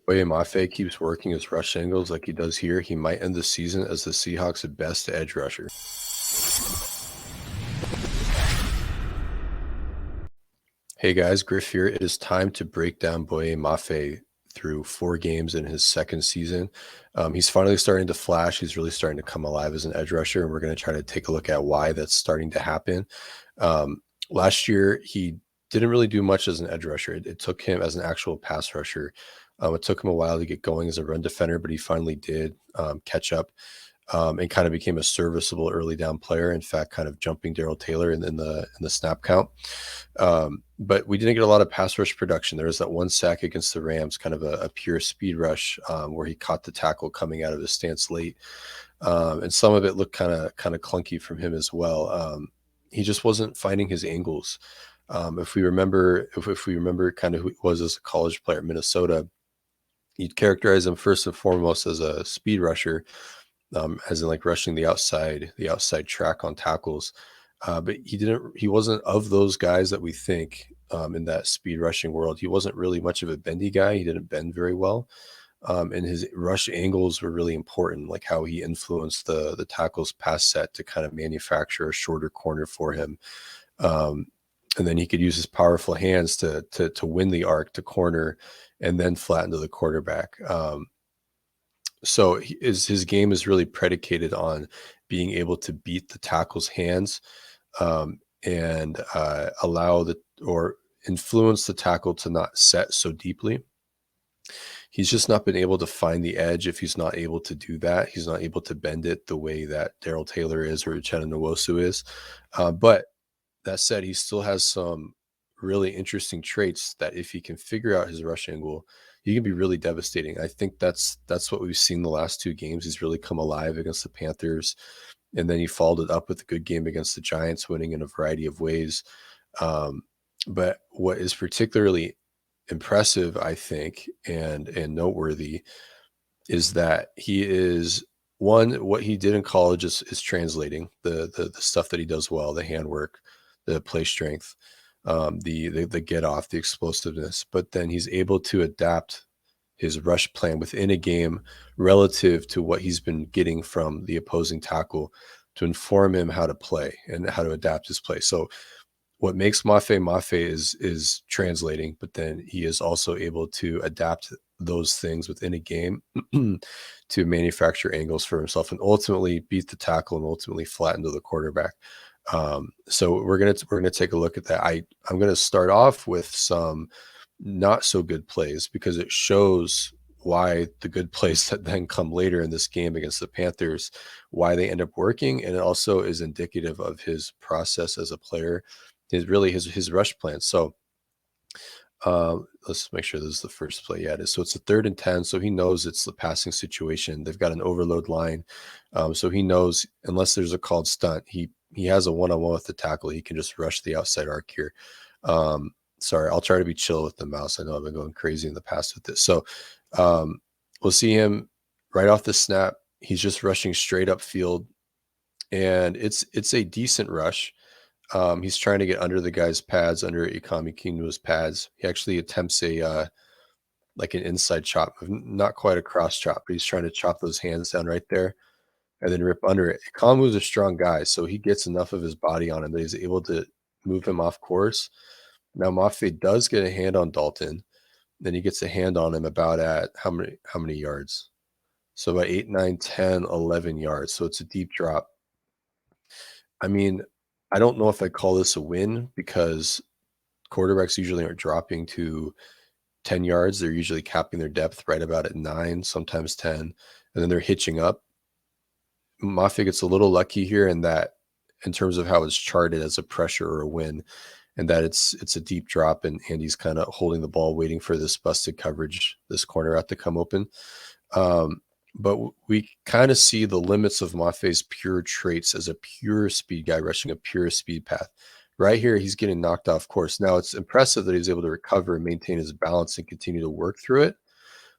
Boye Mafe keeps working his rush angles like he does here, he might end the season as the Seahawks' best edge rusher. Hey guys, Griff here. It is time to break down Boye Mafe through 4 games in his second season. He's finally starting to flash. He's really starting to come alive as an edge rusher, and we're going to try to take a look at why that's starting to happen. Last year, he didn't really do much as an edge rusher. It took him as an actual pass rusher. It took him a while to get going as a run defender, but he finally did catch up. And kind of became a serviceable early down player. In fact, kind of jumping Daryl Taylor in the snap count. But we didn't get a lot of pass rush production. There was that one sack against the Rams, kind of a pure speed rush where he caught the tackle coming out of his stance late, and some of it looked kind of clunky from him as well. He just wasn't finding his angles. If we remember kind of who he was as a college player at Minnesota, you'd characterize him first and foremost as a speed rusher. As in like rushing the outside track on tackles. But he wasn't of those guys that we think in that speed rushing world. He wasn't really much of a bendy guy. He didn't bend very well. And his rush angles were really important, like how he influenced the tackle's pass set to kind of manufacture a shorter corner for him. And then he could use his powerful hands to win the arc to corner and then flatten to the quarterback. So his game is really predicated on being able to beat the tackle's hands and allow or influence the tackle to not set so deeply. He's just not been able to find the edge. If he's not able to do that, he's not able to bend it the way that Daryl Taylor is or Uchenna Nwosu is. But that said, he still has some really interesting traits that if he can figure out his rush angle, he can be really devastating. I think that's what we've seen the last 2 games. He's really come alive against the Panthers, and then he followed it up with a good game against the Giants, winning in a variety of ways. But what is particularly impressive, I think, and noteworthy is that he is what he did in college is translating the stuff that he does well, the handwork, the play strength, the get off, the explosiveness, but then he's able to adapt his rush plan within a game relative to what he's been getting from the opposing tackle to inform him how to play and how to adapt his play. So what makes Mafe is translating, but then he is also able to adapt those things within a game to manufacture angles for himself and ultimately beat the tackle and ultimately flatten to the quarterback. So we're gonna take a look at that. I'm gonna start off with some not so good plays because it shows why the good plays that then come later in this game against the Panthers, why they end up working, and it also is indicative of his process as a player, his rush plan. So let's make sure this is the first play. Yeah, it is. So it's a 3rd and 10. So he knows it's the passing situation. They've got an overload line. So he knows unless there's a called stunt, he has a one-on-one with the tackle. He can just rush the outside arc here. Sorry, I'll try to be chill with the mouse. I know I've been going crazy in the past with this. So we'll see him right off the snap. He's just rushing straight up field, and it's a decent rush. He's trying to get under the guy's pads, under Ikami Kinua's pads. He actually attempts like an inside chop, not quite a cross chop, but he's trying to chop those hands down right there and then rip under it. Ikamu's a strong guy, so he gets enough of his body on him that he's able to move him off course. Now Mafe does get a hand on Dalton. Then he gets a hand on him about at how many yards? So about 8, 9, 10, 11 yards. So it's a deep drop. I mean, I don't know if I call this a win because quarterbacks usually aren't dropping to 10 yards. They're usually capping their depth right about at 9, sometimes 10, and then they're hitching up. Mafe gets a little lucky here in terms of how it's charted as a pressure or a win, and that it's a deep drop and he's kind of holding the ball, waiting for this busted coverage, this corner out to come open. But we kind of see the limits of Mafe's pure traits as a pure speed guy rushing a pure speed path. Right here, he's getting knocked off course. Now, it's impressive that he's able to recover and maintain his balance and continue to work through it.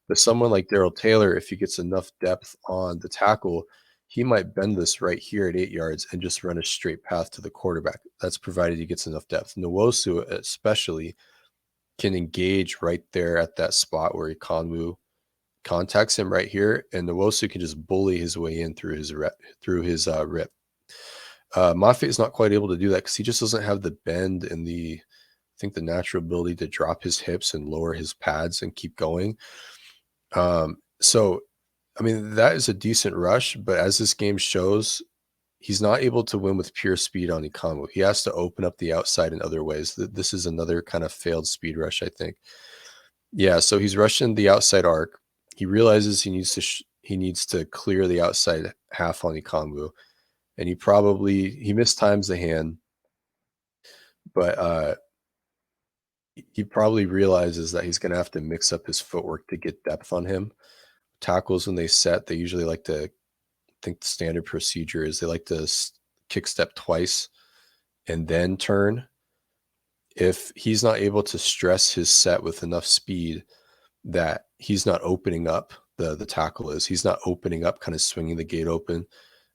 But someone like Daryl Taylor, if he gets enough depth on the tackle, he might bend this right here at 8 yards and just run a straight path to the quarterback. That's provided he gets enough depth. Nwosu especially can engage right there at that spot where Ikonwu contacts him right here, and Nwosu can just bully his way in through his rip. Mafe is not quite able to do that because he just doesn't have the bend and I think the natural ability to drop his hips and lower his pads and keep going. So, I mean, that is a decent rush, but as this game shows, he's not able to win with pure speed on Ikamu. He has to open up the outside in other ways. This is another kind of failed speed rush, I think. Yeah, so he's rushing the outside arc. He realizes he needs to clear the outside half on Ikamu, and he mistimes the hand, but he probably realizes that he's going to have to mix up his footwork to get depth on him. Tackles, when they set, they usually like to, I think the standard procedure is they like to kick step twice and then turn. If he's not able to stress his set with enough speed that he's not opening up, the tackle is, he's not opening up, kind of swinging the gate open,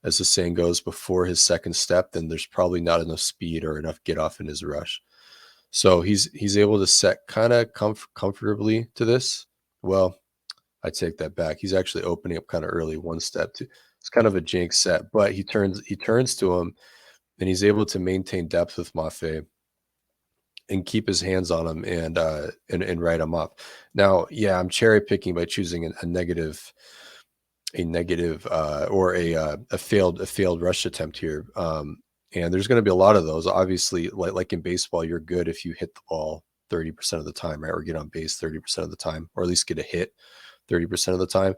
as the saying goes, before his second step, then there's probably not enough speed or enough get off in his rush. So he's able to set kind of comfortably to this. Well, I take that back. He's actually opening up kind of early, one step. It's kind of a jinx set, but he turns to him, and he's able to maintain depth with Mafe and keep his hands on him and write him up. Now, yeah, I'm cherry picking by choosing a negative or a failed rush attempt here. And there's going to be a lot of those. Obviously, like in baseball, you're good if you hit the ball 30% of the time, right? Or get on base 30% of the time, or at least get a hit 30% of the time.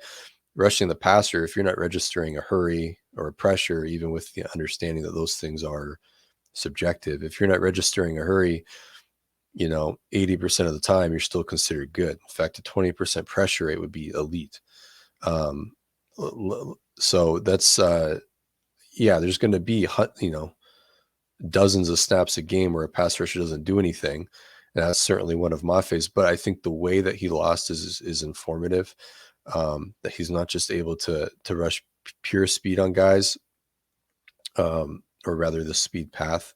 Rushing the passer, if you're not registering a hurry or a pressure, even with the understanding that those things are subjective, if you're not registering a hurry, 80% of the time, you're still considered good. In fact, a 20% pressure rate would be elite. So that's, there's going to be, dozens of snaps a game where a pass rusher doesn't do anything. And that's certainly one of Mafe's, but I think the way that he lost is informative. That he's not just able to rush pure speed on guys, or rather the speed path.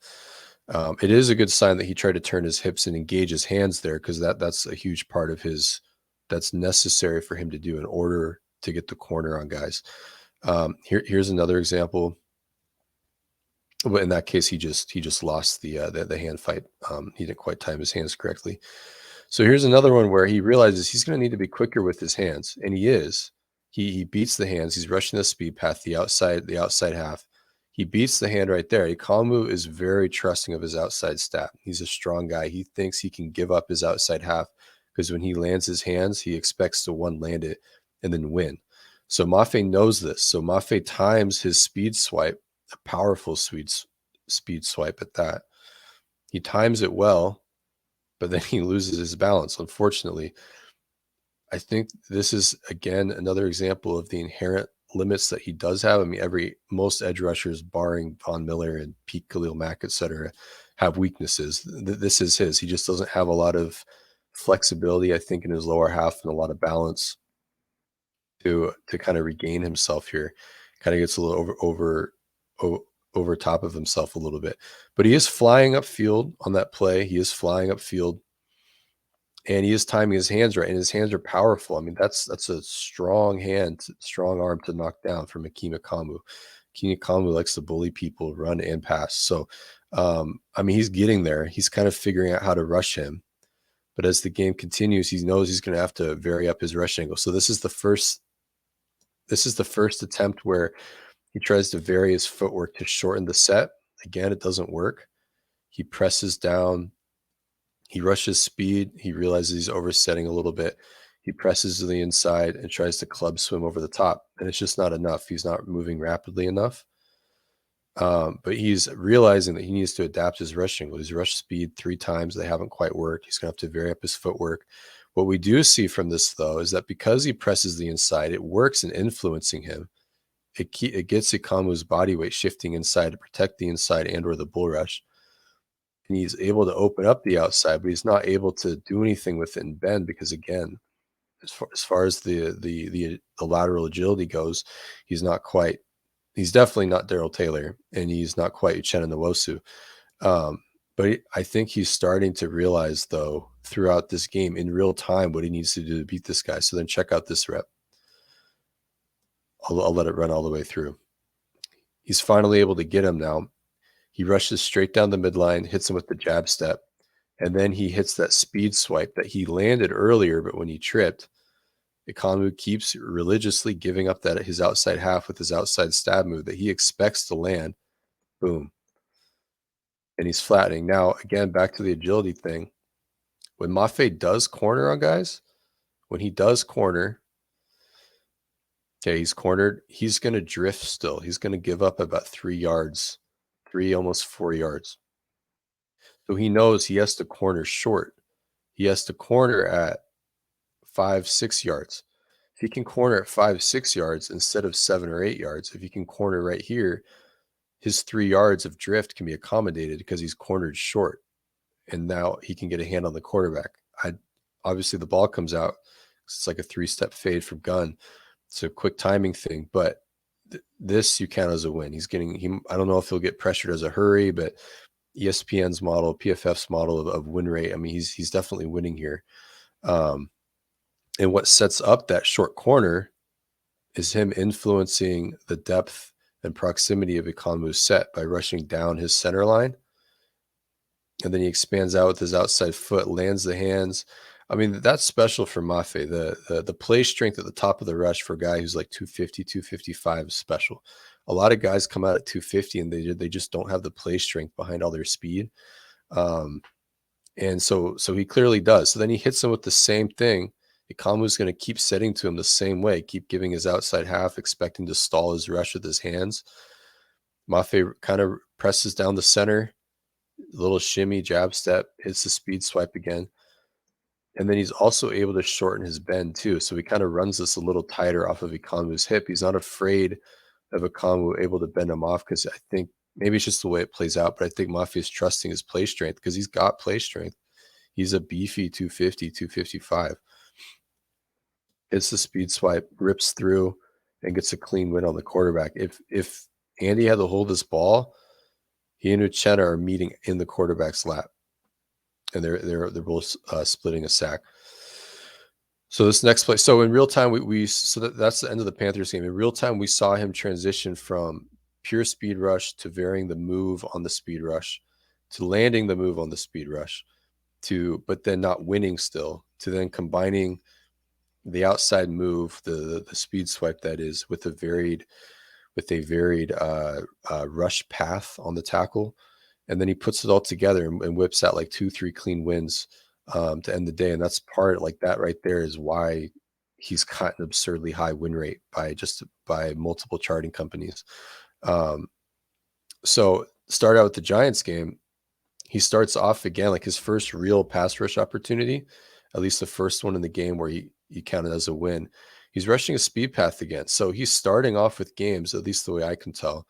It is a good sign that he tried to turn his hips and engage his hands there, because that's a huge part of that's necessary for him to do in order to get the corner on guys. Here's another example. But in that case, he just lost the hand fight. He didn't quite time his hands correctly. So here's another one where he realizes he's going to need to be quicker with his hands, and he is. He beats the hands. He's rushing the speed path, the outside half. He beats the hand right there. Ikamu is very trusting of his outside stat. He's a strong guy. He thinks he can give up his outside half because when he lands his hands, he expects to land it and then win. So Mafe knows this. So Mafe times his speed swipe, a powerful speed swipe at that. He times it well, but then he loses his balance, unfortunately. I think this is, again, another example of the inherent limits that he does have. I mean, most edge rushers, barring Von Miller and Pete Khalil Mack, etc., have weaknesses. This is his. He just doesn't have a lot of flexibility, I think, in his lower half, and a lot of balance to kind of regain himself here. Kind of gets a little over top of himself a little bit, but he is flying upfield on that play. He is flying upfield, and he is timing his hands right, and his hands are powerful. I mean, that's a strong arm to knock down from Akeem Ikamu. Akeem Ikamu likes to bully people, run and pass. So, I mean, he's getting there. He's kind of figuring out how to rush him. But as the game continues, he knows he's going to have to vary up his rush angle. So this is the first attempt where he tries to vary his footwork to shorten the set. Again, it doesn't work. He presses down. He rushes speed. He realizes he's oversetting a little bit. He presses to the inside and tries to club swim over the top. And it's just not enough. He's not moving rapidly enough. But he's realizing that he needs to adapt his rush angle. He's rushed speed 3 times. They haven't quite worked. He's going to have to vary up his footwork. What we do see from this, though, is that because he presses the inside, it works in influencing him. It gets Ikamu's body weight shifting inside to protect the inside and or the bull rush. And he's able to open up the outside, but he's not able to do anything with it and bend because, again, as far as the lateral agility goes, he's definitely not Darrell Taylor, and he's not quite Uchenna Nwosu. But I think he's starting to realize, though, throughout this game in real time what he needs to do to beat this guy. So then check out this rep. I'll let it run all the way through. He's finally able to get him now. He rushes straight down the midline, hits him with the jab step, and then he hits that speed swipe that he landed earlier, but when he tripped, Ekonwu keeps religiously giving up that his outside half with his outside stab move that he expects to land. Boom. And he's flattening. Now, again, back to the agility thing. When Mafe does corner on guys, when he does corner, okay, he's cornered, he's going to drift still. He's going to give up about 3 yards, almost 4 yards. So he knows he has to corner short. He has to corner at 5, 6 yards. If he can corner at 5, 6 yards instead of 7 or 8 yards, if he can corner right here, his 3 yards of drift can be accommodated because he's cornered short. And now he can get a hand on the quarterback. Obviously the ball comes out. It's like a 3-step fade from gun. It's a quick timing thing, but this you count as a win. I don't know if he'll get pressured as a hurry, but ESPN's model, PFF's model of win rate, I mean, he's definitely winning here. And what sets up that short corner is him influencing the depth and proximity of Ekonwu's set by rushing down his center line. And then he expands out with his outside foot, lands the hands. I mean, that's special for Mafe. The play strength at the top of the rush for a guy who's like 250, 255 is special. A lot of guys come out at 250 and they just don't have the play strength behind all their speed. And so he clearly does. So then he hits him with the same thing. Ekonwu's going to keep setting to him the same way, keep giving his outside half, expecting to stall his rush with his hands. Mafe kind of presses down the center, little shimmy, jab step, hits the speed swipe again. And then he's also able to shorten his bend too. So he kind of runs this a little tighter off of Ekonwu's hip. He's not afraid of Ekonwu able to bend him off because I think maybe it's just the way it plays out, but I think Mafe is trusting his play strength because he's got play strength. He's a beefy 250, 255. Hits the speed swipe, rips through, and gets a clean win on the quarterback. If Andy had to hold this ball, he and Uchenna are meeting in the quarterback's lap, and they're both splitting a sack. So this next play, so in real time, that's the end of the Panthers game. In real time, we saw him transition from pure speed rush to varying the move on the speed rush, to landing the move on the speed rush, but then not winning still, to then combining the outside move, the speed swipe that is, with a varied rush path on the tackle, and then he puts it all together and whips out like 2-3 clean wins to end the day. And that's part, like that right there is why he's got an absurdly high win rate by multiple charting companies. So start out with the Giants game. He starts off again, like his first real pass rush opportunity, at least the first one in the game where he counted as a win. He's rushing a speed path again. So he's starting off with games, at least the way I can tell.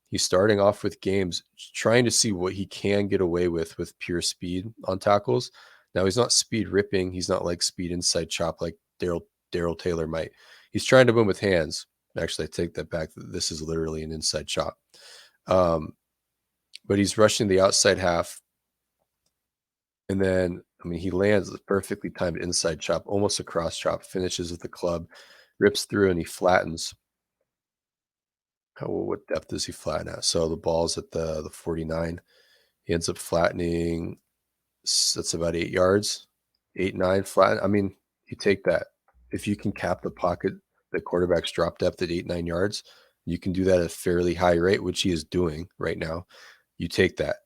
He's starting off with games trying to see what he can get away with pure speed on tackles. Now, he's not speed ripping. He's not like speed inside chop like Daryl Taylor might. He's trying to win with hands. Actually, I take that back. This is literally an inside chop. But he's rushing the outside half. And then, I mean, he lands a perfectly timed inside chop, almost a cross chop, finishes with the club, rips through, and he flattens. What depth does he flatten at? So the ball's at the 49. He ends up flattening. That's about 8 yards, 8, 9 flat. I mean, you take that. If you can cap the pocket, the quarterback's drop depth at 8, 9 yards, you can do that at a fairly high rate, which he is doing right now. You take that.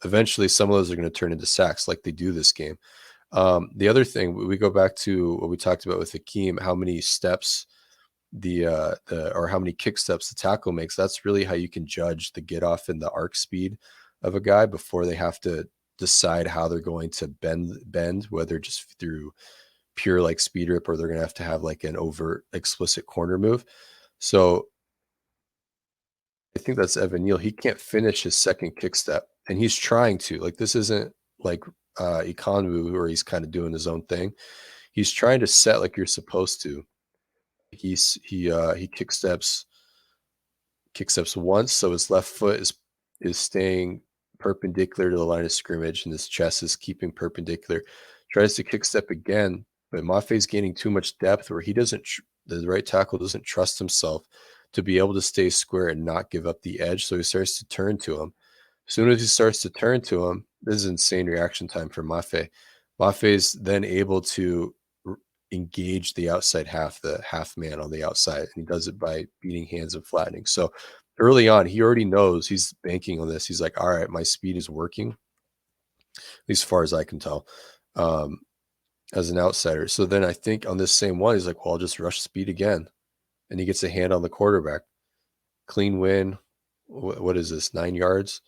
Eventually, some of those are going to turn into sacks like they do this game. The other thing, we go back to what we talked about with Hakeem, how many steps or how many kick steps the tackle makes. That's really how you can judge the get off and the arc speed of a guy before they have to decide how they're going to bend, whether just through pure like speed rip or they're going to have like an overt explicit corner move. So I think that's Evan Neal. He can't finish his second kick step, and he's trying to. Like, this isn't like Ekonwu where he's kind of doing his own thing. He's trying to set like you're supposed to. He kick steps once, so his left foot is staying perpendicular to the line of scrimmage, and his chest is keeping perpendicular. Tries to kick step again, but Mafe's gaining too much depth where he doesn't The right tackle doesn't trust himself to be able to stay square and not give up the edge, so he starts to turn to him. As soon as he starts to turn to him, this is insane reaction time for Mafe. Mafe's then able to engage the outside half, the half man on the outside, and he does it by beating hands and flattening. So early on, he already knows he's banking on this. He's like, all right, my speed is working, at least as far as I can tell, as an outsider. So then I think on this same one, he's like, well, I'll just rush speed again. And he gets a hand on the quarterback. Clean win. What is this? 9 yards?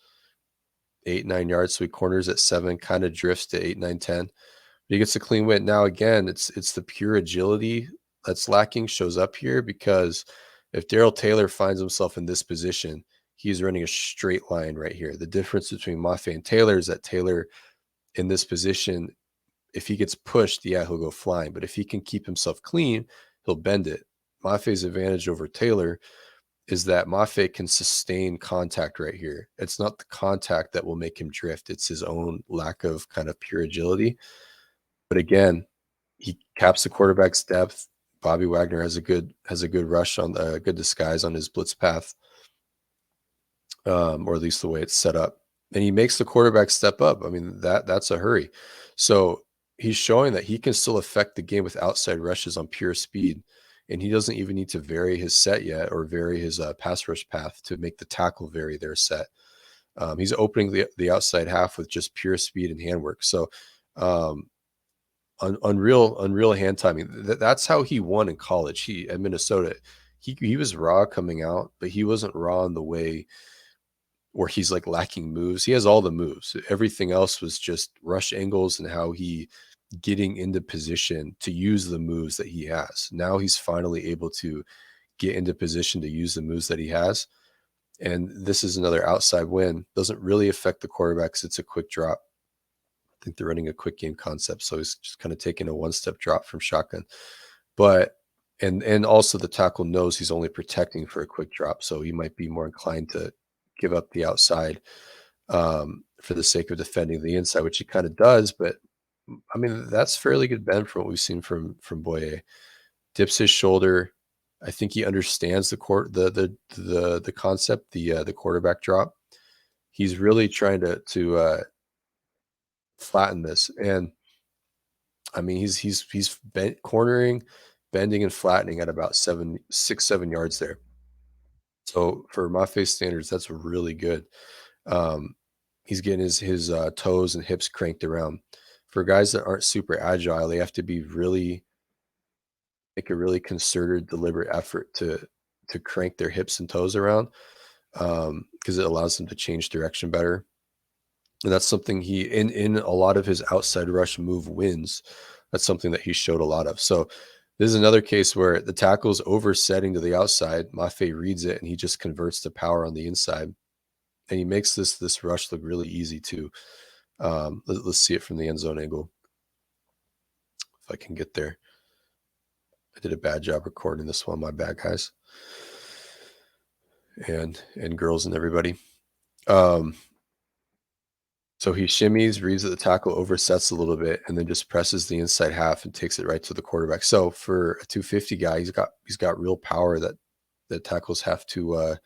8, 9 yards. So he corners at 7, kind of drifts to 8, 9, 10. But he gets a clean win. Now again, it's the pure agility that's lacking shows up here, because if Darrell Taylor finds himself in this position, he's running a straight line right here. The difference between Mafe and Taylor is that Taylor in this position, if he gets pushed, yeah, he'll go flying. But if he can keep himself clean, he'll bend it. Mafe's advantage over Taylor is that Mafe can sustain contact right here. It's not the contact that will make him drift. It's his own lack of kind of pure agility. But again, he caps the quarterback's depth. Bobby Wagner has a good rush on the good disguise on his blitz path, or at least the way it's set up. And he makes the quarterback step up. I mean, that's a hurry. So he's showing that he can still affect the game with outside rushes on pure speed. And he doesn't even need to vary his set yet, or vary his pass rush path to make the tackle vary their set. He's opening the outside half with just pure speed and handwork. So unreal hand timing. That's how he won in college. He at Minnesota, he was raw coming out, but he wasn't raw in the way where he's like lacking moves. He has all the moves. Everything else was just rush angles and how he getting into position to use the moves that he has. Now he's finally able to get into position to use the moves that he has. And this is another outside win. Doesn't really affect the quarterbacks. It's a quick drop. I think they're running a quick game concept. So he's just kind of taking a one-step drop from shotgun. But and also the tackle knows he's only protecting for a quick drop. So he might be more inclined to give up the outside for the sake of defending the inside, which he kind of does. But I mean, that's fairly good bend from what we've seen from Boye. Dips his shoulder. I think he understands the concept, the quarterback drop. He's really trying to flatten this, and I mean he's cornering, bending, and flattening at about 7 yards there. So for Mafe standards, that's really good. He's getting his toes and hips cranked around. For guys that aren't super agile, they have to be make a really concerted, deliberate effort to crank their hips and toes around, because it allows them to change direction better. And that's something he in a lot of his outside rush move wins. That's something that he showed a lot of. So this is another case where the tackle's oversetting to the outside. Mafe reads it and he just converts to power on the inside. And he makes this rush look really easy too. Let's see it from the end zone angle. If I can get there. I did a bad job recording this one. My bad, guys. And girls and everybody. So he shimmies, reads that the tackle oversets a little bit, and then just presses the inside half and takes it right to the quarterback. So for a 250 guy, he's got real power that tackles have to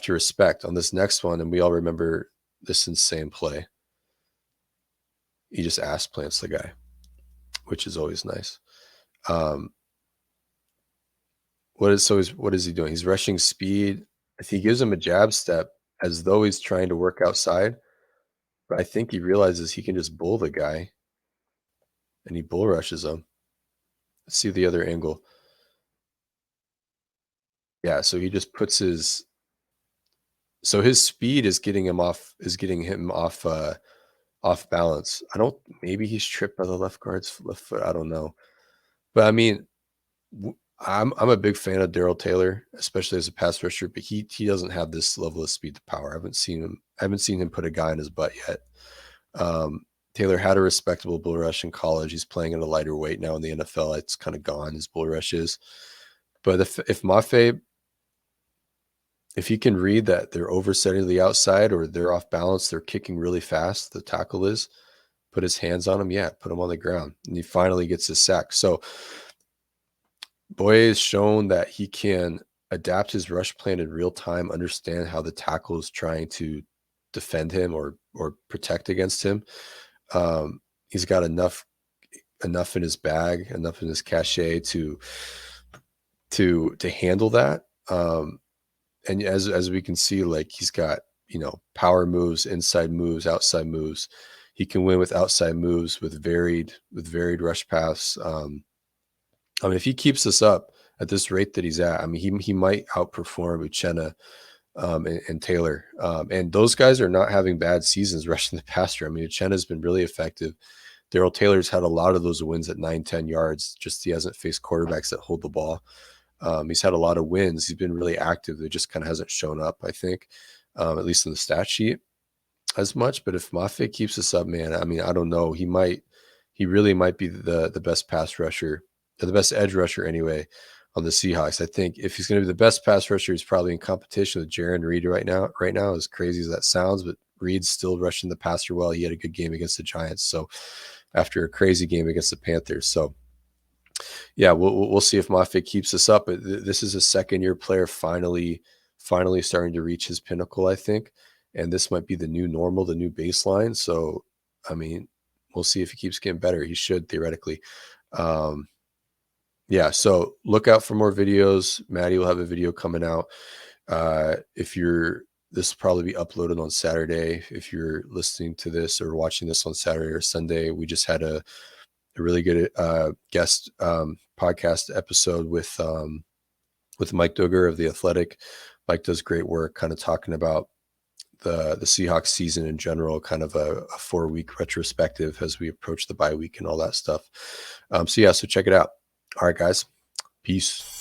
respect. On this next one, and we all remember this insane play, he just ass plants the guy, which is always nice. What is he doing? He's rushing speed. If he gives him a jab step as though he's trying to work outside, but I think he realizes he can just bull the guy, and he bull rushes him. Let's see the other angle. Yeah, so he just puts his speed is getting him off off balance. Maybe he's tripped by the left guard's left foot. I don't know. But I mean, I'm a big fan of Darrell Taylor, especially as a pass rusher, but he doesn't have this level of speed to power. I haven't seen him put a guy in his butt yet. Taylor had a respectable bull rush in college. He's playing at a lighter weight now in the NFL. It's kind of gone, his bull rushes. But if Mafe, if he can read that they're oversetting to the outside or they're off balance, they're kicking really fast, the tackle is, put his hands on him, put him on the ground. And he finally gets his sack. So Boye has shown that he can adapt his rush plan in real time, understand how the tackle is trying to defend him or protect against him. He's got enough in his bag, enough in his cachet to handle that. And as we can see, like he's got, power moves, inside moves, outside moves. He can win with outside moves with varied rush paths. I mean, if he keeps this up at this rate that he's at, I mean, he might outperform Uchenna and Taylor. And those guys are not having bad seasons rushing the passer. I mean, Uchenna's been really effective. Daryl Taylor's had a lot of those wins at 9-10 yards. Just he hasn't faced quarterbacks that hold the ball. He's had a lot of wins. He's been really active. It just kind of hasn't shown up, I think, at least in the stat sheet as much. But if Mafe keeps this up, man, I mean, I don't know. He really might be the best pass rusher, or the best edge rusher anyway, on the Seahawks. I think if he's going to be the best pass rusher, he's probably in competition with Jaron Reed right now. Right now, as crazy as that sounds, but Reed's still rushing the passer well. He had a good game against the Giants, so after a crazy game against the Panthers. So yeah, we'll see if Mafe keeps this up. But this is a second-year player finally starting to reach his pinnacle, I think, and this might be the new normal, the new baseline. So, I mean, we'll see if he keeps getting better. He should theoretically. Yeah, so look out for more videos. Maddie will have a video coming out. This will probably be uploaded on Saturday. If you're listening to this or watching this on Saturday or Sunday, we just had a really good guest podcast episode with Mike Duggar of The Athletic. Mike does great work kind of talking about the Seahawks season in general, kind of a 4-week retrospective as we approach the bye week and all that stuff. So check it out. All right, guys. Peace.